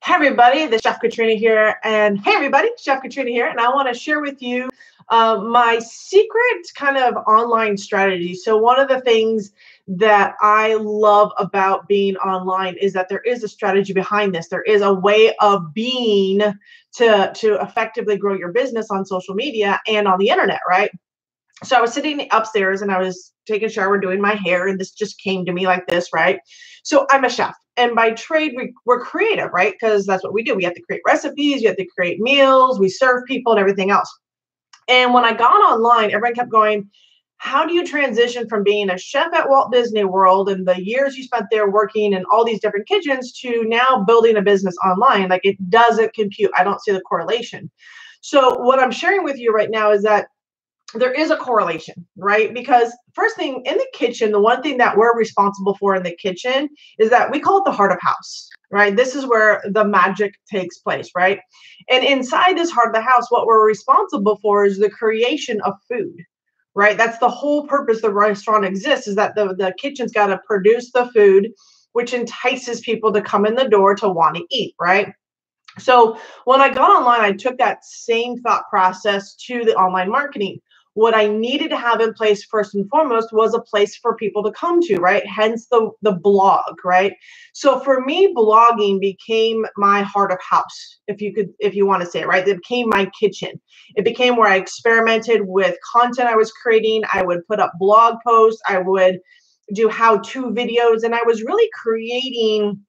Hey everybody, this is Chef Katrina here, and hey everybody, Chef Katrina here, and I want to share with you my secret kind of online strategy. So one of the things that I love about being online is that there is a strategy behind this. There is a way of being to effectively grow your business on social media and on the internet, right? So I was sitting upstairs and I was taking a shower, doing my hair, and this just came to me like this, right? So I'm a chef, and by trade, we're creative, right? Because that's what we do. We have to create recipes, you have to create meals, we serve people, and everything else. And when I got online, everyone kept going, how do you transition from being a chef at Walt Disney World and the years you spent there working in all these different kitchens to now building a business online? Like, it doesn't compute. I don't see the correlation. So what I'm sharing with you right now is that there is a correlation, right? Because first thing in the kitchen, the one thing that we're responsible for in the kitchen is that we call it the heart of house, right? This is where the magic takes place, right? And inside this heart of the house, what we're responsible for is the creation of food, right? That's the whole purpose the restaurant exists, is that the kitchen's got to produce the food, which entices people to come in the door to want to eat, right? So when I got online, I took that same thought process to the online marketing. What I needed to have in place first and foremost was a place for people to come to, right? Hence the blog, right? So for me, blogging became my heart of house, if you want to say it, right? It became my kitchen. It became where I experimented with content I was creating. I would put up blog posts, I would do how-to videos, and I was really creating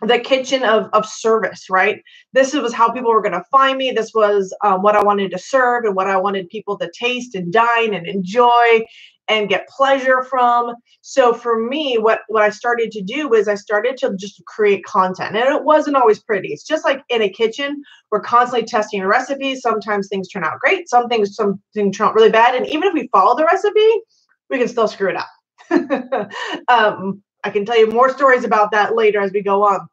the kitchen of service, right? This was how people were going to find me. This was what I wanted to serve and what I wanted people to taste and dine and enjoy and get pleasure from. So for me, what I started to do was I started to just create content, and it wasn't always pretty. It's just like in a kitchen, we're constantly testing recipes. Sometimes things turn out great. Some things turn out really bad. And even if we follow the recipe, we can still screw it up. I can tell you more stories about that later as we go on.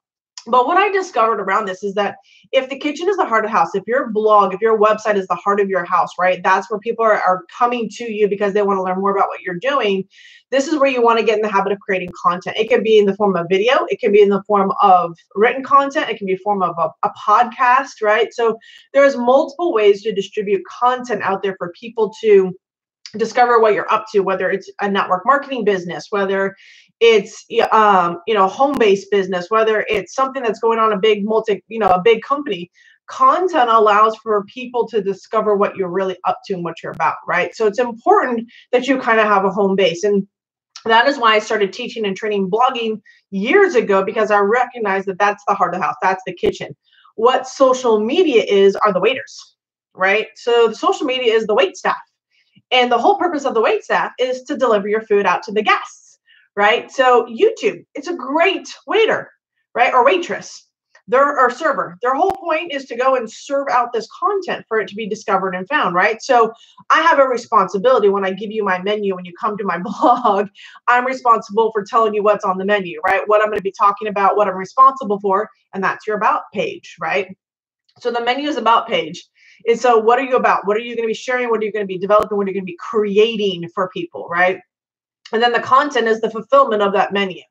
But what I discovered around this is that if the kitchen is the heart of the house, if your blog, if your website is the heart of your house, right, that's where people are coming to you because they want to learn more about what you're doing. This is where you want to get in the habit of creating content. It can be in the form of video. It can be in the form of written content. It can be in the form of a podcast, right? So there's multiple ways to distribute content out there for people to discover what you're up to, whether it's a network marketing business, whether it's home-based business, whether it's something that's going on a big a big company. Content allows for people to discover what you're really up to and what you're about, right? So it's important that you kind of have a home base. And that is why I started teaching and training blogging years ago, because I recognized that that's the heart of the house. That's the kitchen. What social media are the waiters, right? So the social media is the wait staff. And the whole purpose of the wait staff is to deliver your food out to the guests, right? So YouTube, it's a great waiter, right? Or waitress, or server. Their whole point is to go and serve out this content for it to be discovered and found, right? So I have a responsibility when I give you my menu, when you come to my blog, I'm responsible for telling you what's on the menu, right? What I'm going to be talking about, what I'm responsible for, and that's your about page, right? So the menu is about page. And so what are you about? What are you going to be sharing? What are you going to be developing? What are you going to be creating for people, right? And then the content is the fulfillment of that menu.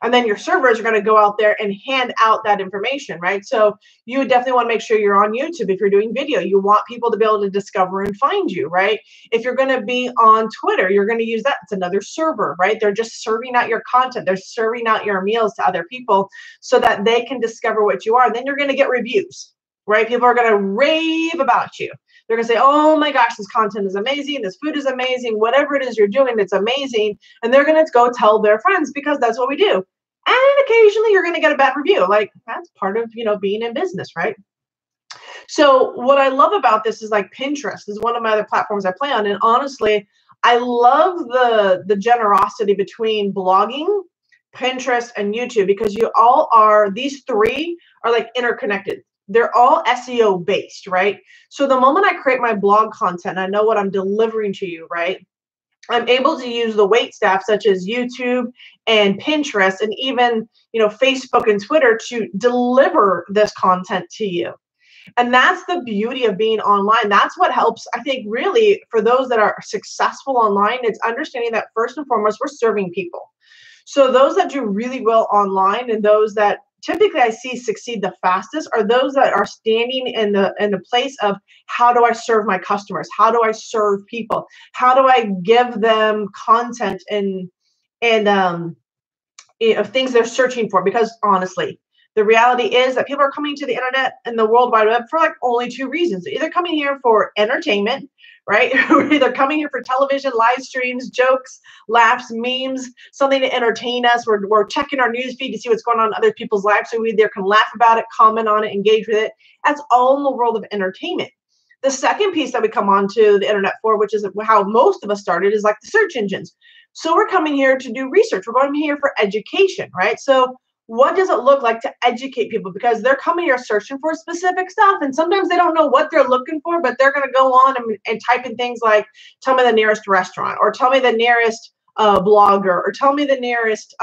And then your servers are going to go out there and hand out that information, right? So you would definitely want to make sure you're on YouTube. If you're doing video, you want people to be able to discover and find you, right? If you're going to be on Twitter, you're going to use that. It's another server, right? They're just serving out your content. They're serving out your meals to other people so that they can discover what you are. And then you're going to get reviews, right? People are going to rave about you. They're going to say, oh my gosh, this content is amazing. This food is amazing. Whatever it is you're doing, it's amazing. And they're going to go tell their friends, because that's what we do. And occasionally you're going to get a bad review. Like, that's part of, being in business, right? So what I love about this is, like, Pinterest is one of my other platforms I play on. And honestly, I love the generosity between blogging, Pinterest, and YouTube, because these three are like interconnected. They're all SEO based, right? So the moment I create my blog content, I know what I'm delivering to you, right? I'm able to use the wait staff such as YouTube and Pinterest and even, Facebook and Twitter to deliver this content to you. And that's the beauty of being online. That's what helps, I think, really, for those that are successful online. It's understanding that first and foremost, we're serving people. So those that do really well online and those that typically I see succeed the fastest are those that are standing in the place of how do I serve my customers? How do I serve people? How do I give them content and of things they're searching for? Because honestly, the reality is that people are coming to the internet and the World Wide Web for like only two reasons. They're either coming here for entertainment, right? We're either coming here for television, live streams, jokes, laughs, memes, something to entertain us. We're checking our news feed to see what's going on in other people's lives, so we either can laugh about it, comment on it, engage with it. That's all in the world of entertainment. The second piece that we come onto the internet for, which is how most of us started, is like the search engines. So we're coming here to do research. We're going here for education, right? So what does it look like to educate people? Because they're coming here searching for specific stuff. And sometimes they don't know what they're looking for, but they're going to go on and type in things like, tell me the nearest restaurant, or tell me the nearest blogger, or tell me the nearest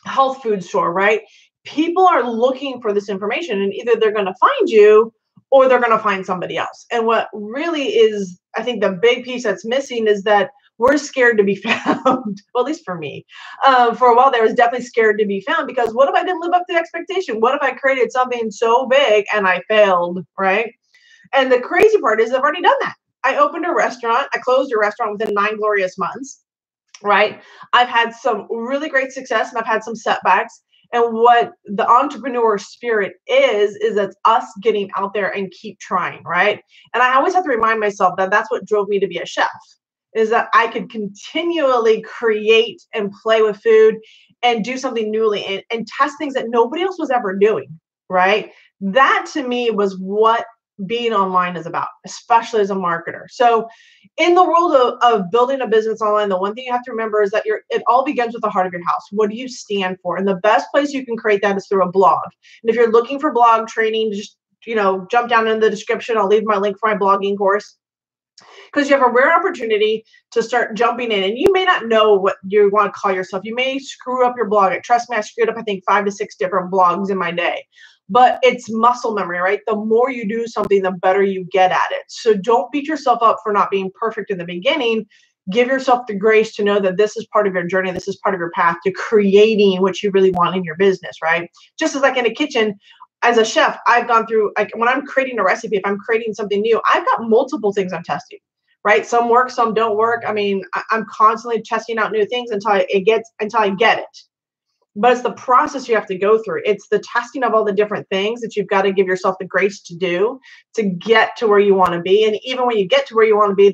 health food store, right? People are looking for this information, and either they're going to find you or they're going to find somebody else. And what really is, I think, the big piece that's missing is that we're scared to be found. Well, at least for me. For a while, there was definitely scared to be found, because what if I didn't live up to the expectation? What if I created something so big and I failed, right? And the crazy part is I've already done that. I opened a restaurant. I closed a restaurant within 9 glorious months, right? I've had some really great success and I've had some setbacks. And what the entrepreneur spirit is it's us getting out there and keep trying, right? And I always have to remind myself that that's what drove me to be a chef, is that I could continually create and play with food and do something newly and test things that nobody else was ever doing, right? That to me was what being online is about, especially as a marketer. So in the world of building a business online, the one thing you have to remember is that it all begins with the heart of your house. What do you stand for? And the best place you can create that is through a blog. And if you're looking for blog training, just jump down in the description. I'll leave my link for my blogging course, because you have a rare opportunity to start jumping in. And you may not know what you want to call yourself. You may screw up your blog. Trust me, I screwed up, I think, 5 to 6 different blogs in my day. But it's muscle memory, right? The more you do something, the better you get at it. So don't beat yourself up for not being perfect in the beginning. Give yourself the grace to know that this is part of your journey. This is part of your path to creating what you really want in your business, right? Just as like in a kitchen, as a chef, I've gone through, like when I'm creating a recipe, if I'm creating something new, I've got multiple things I'm testing, right? Some work, some don't work. I mean, I'm constantly testing out new things until I get it. But it's the process you have to go through. It's the testing of all the different things that you've got to give yourself the grace to do to get to where you want to be. And even when you get to where you want to be,